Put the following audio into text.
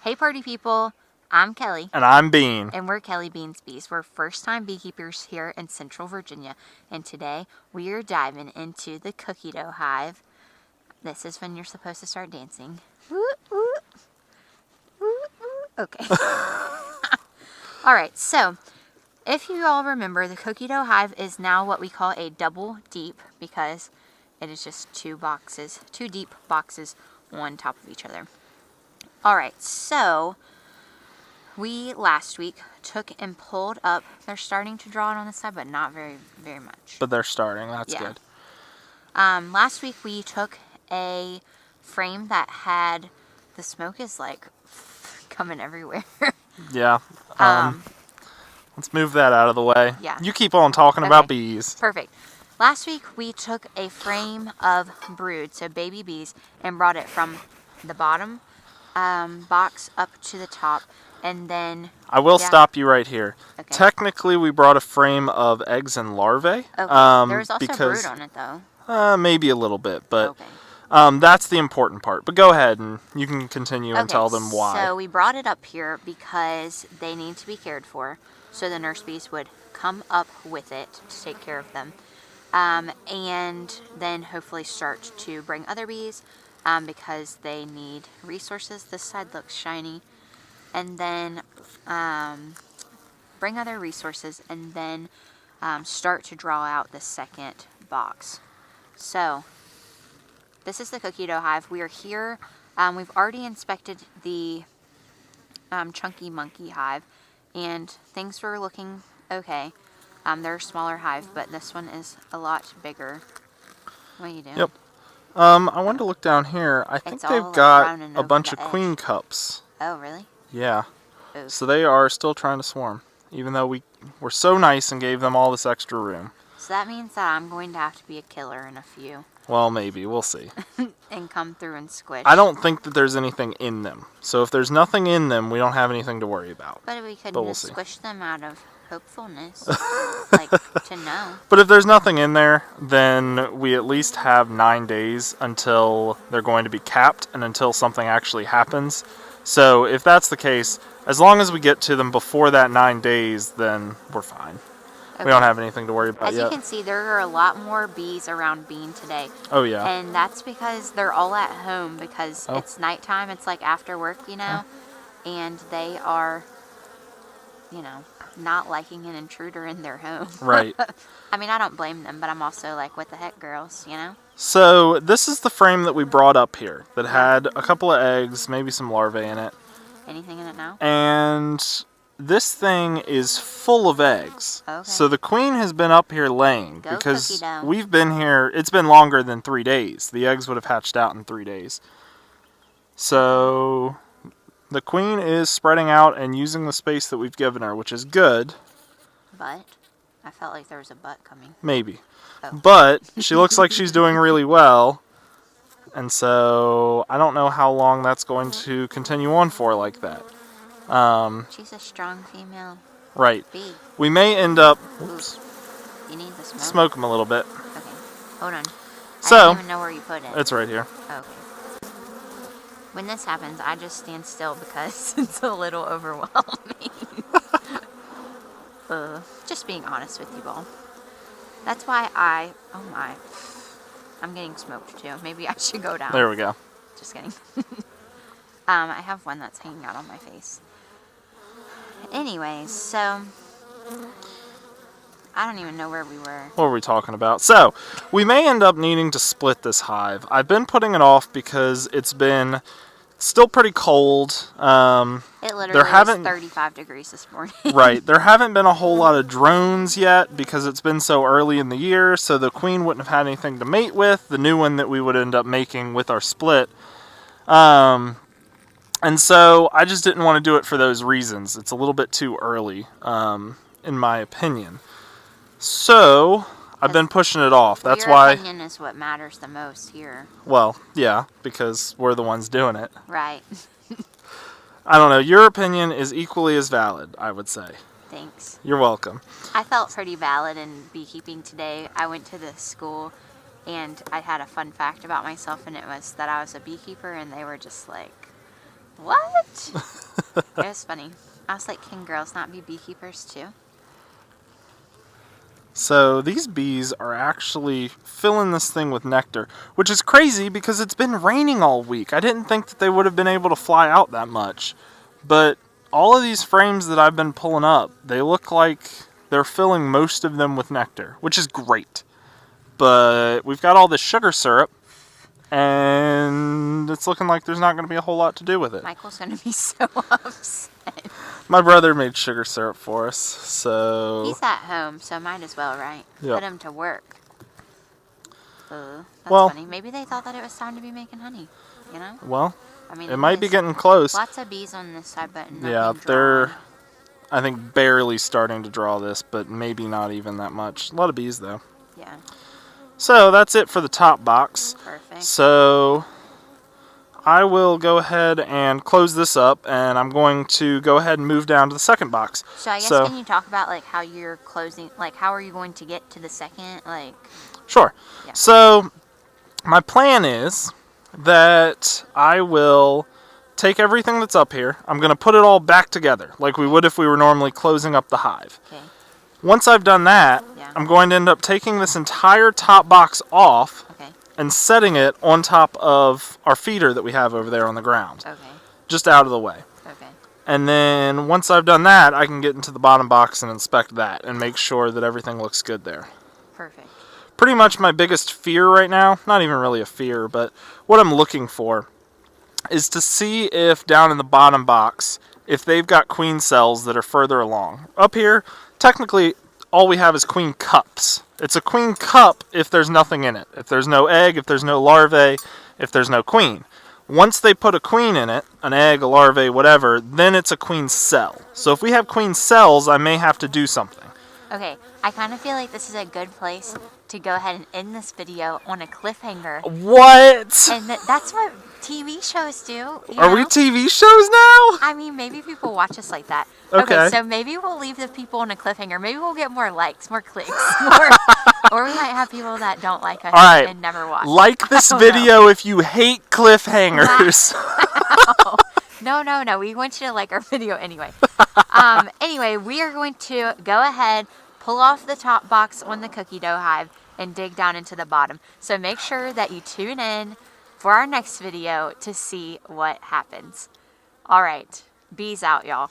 Hey party people, I'm Kelly. And I'm Bean. And we're Kelly Beans Bees. We're first-time beekeepers here in Central Virginia. And today we are diving into the cookie dough hive. This is when you're supposed to start dancing. Woo, woo. Woo, woo. Okay. Alright, so if you all remember, the cookie dough hive is now what we call a double deep because it is just two deep boxes on top of each other. Alright, so we last week took and pulled up. They're starting to draw it on the side, but not very, very much. But they're starting. That's good. Last week we took a frame that had the smoke is like coming everywhere. Yeah. Let's move that out of the way. Yeah. You keep on talking about bees. Perfect. Last week we took a frame of brood, so baby bees, and brought it from the bottom box up to the top, and then I will stop you right here. Okay. Technically, we brought a frame of eggs and larvae. Okay. There was also brood on it, though. Maybe a little bit, but okay. that's the important part. But go ahead, and you can continue and tell them why. So we brought it up here because they need to be cared for, so the nurse bees would come up with it to take care of them, and then hopefully start to bring other bees, because they need resources. This side looks shiny. And then bring other resources, and then start to draw out the second box. So this is the cookie dough hive. We are here. We've already inspected the chunky monkey hive, and things were looking okay. They're a smaller hive, but this one is a lot bigger. What are you doing? Yep. I wanted to look down here. I think they've got a bunch of queen cups. Oh, really? Yeah. Ooh. So they are still trying to swarm, even though we were so nice and gave them all this extra room. So that means that I'm going to have to be a killer in a few. Well, maybe. We'll see. And come through and squish. I don't think that there's anything in them. So if there's nothing in them, we don't have anything to worry about. But we could we'll just see. squish them out of hopefulness. Like, to know. But if there's nothing in there, then we at least have 9 days until they're going to be capped and until something actually happens. So if that's the case, as long as we get to them before that 9 days, then we're fine. Okay. We don't have anything to worry about yet. As you can see, there are a lot more bees around Bean today. Oh, yeah. And that's because they're all at home because it's nighttime. It's like after work, you know. And they are, you know, not liking an intruder in their home. Right. I mean, I don't blame them, but I'm also like, what the heck, girls, you know? So this is the frame that we brought up here that had a couple of eggs, maybe some larvae in it. Anything in it now? And this thing is full of eggs. Okay. So the queen has been up here laying because cookie dough. we've been here. It's been longer than 3 days. The eggs would have hatched out in 3 days. So the queen is spreading out and using the space that we've given her, which is good. But I felt like there was a butt coming. Maybe. Oh. But she looks like she's doing really well. And so I don't know how long that's going to continue on for like that. She's a strong female. Right. Bee. We may end up... Oops. You need the smoke? Smoke them a little bit. Okay. Hold on. So, I don't even know where you put it. It's right here. Okay. When this happens, I just stand still because it's a little overwhelming. Just being honest with you all. That's why oh my, I'm getting smoked too. Maybe I should go down. There we go. Just kidding. I have one that's hanging out on my face. Anyways, so I don't even know where we were. What were we talking about? So, we may end up needing to split this hive. I've been putting it off because it's been still pretty cold. It literally was 35 degrees this morning. Right. There haven't been a whole lot of drones yet because it's been so early in the year, so the queen wouldn't have had anything to mate with, the new one that we would end up making with our split. And so I just didn't want to do it for those reasons. It's a little bit too early, in my opinion. So I've been pushing it off. That's why. Your opinion is what matters the most here. Well, yeah, because we're the ones doing it. Right. I don't know. Your opinion is equally as valid, I would say. Thanks. You're welcome. I felt pretty valid in beekeeping today. I went to the school and I had a fun fact about myself, and it was that I was a beekeeper, and they were just like, what? Right. It was funny. I was like, can girls not be beekeepers too? So these bees are actually filling this thing with nectar, which is crazy because it's been raining all week. I didn't think that they would have been able to fly out that much. But all of these frames that I've been pulling up, they look like they're filling most of them with nectar, which is great. But we've got all this sugar syrup, and it's looking like there's not going to be a whole lot to do with it. Michael's going to be so upset. My brother made sugar syrup for us, so... He's at home, so might as well, right? Yep. Put him to work. That's Well- funny. Maybe they thought that it was time to be making honey, you know? Well, I mean, it might be is getting close. lots of bees on this side, but nothing Yeah, drawing. they're, I think, barely starting to draw this, but maybe not even that much. A lot of bees, though. Yeah, So that's it for the top box. perfect. So I will go ahead and close this up, and I'm going to go ahead and move down to the second box. So I guess so- can you talk about like how you're closing, like how are you going to get to the second, like? Sure. Yeah. So my plan is that I will take everything that's up here. I'm going to put it all back together like we would if we were normally closing up the hive. Okay. Once I've done that, Yeah. I'm going to end up taking this entire top box off Okay. and setting it on top of our feeder that we have over there on the ground, Okay. just out of the way. Okay. And then once I've done that, I can get into the bottom box and inspect that and make sure that everything looks good there. Perfect. Pretty much my biggest fear right now, not even really a fear, but what I'm looking for is to see if down in the bottom box, if they've got queen cells that are further along. Up here, technically, all we have is queen cups. It's a queen cup if there's nothing in it. If there's no egg, if there's no larvae, if there's no queen. Once they put a queen in it, an egg, a larvae, whatever, then it's a queen cell. So if we have queen cells, I may have to do something. Okay, I kind of feel like this is a good place to go ahead and end this video on a cliffhanger. What? And that's what TV shows do. You Are we know? TV shows now? I mean, maybe people watch us like that. Okay. So maybe we'll leave the people on a cliffhanger. Maybe we'll get more likes, more clicks, more, or we might have people that don't like us All right. and never watch. Like this I don't know. video if you hate cliffhangers. No. We want you to like our video anyway. Anyway, we are going to go ahead, pull off the top box on the cookie dough hive, and dig down into the bottom. So make sure that you tune in for our next video to see what happens. All right. Bees out, y'all.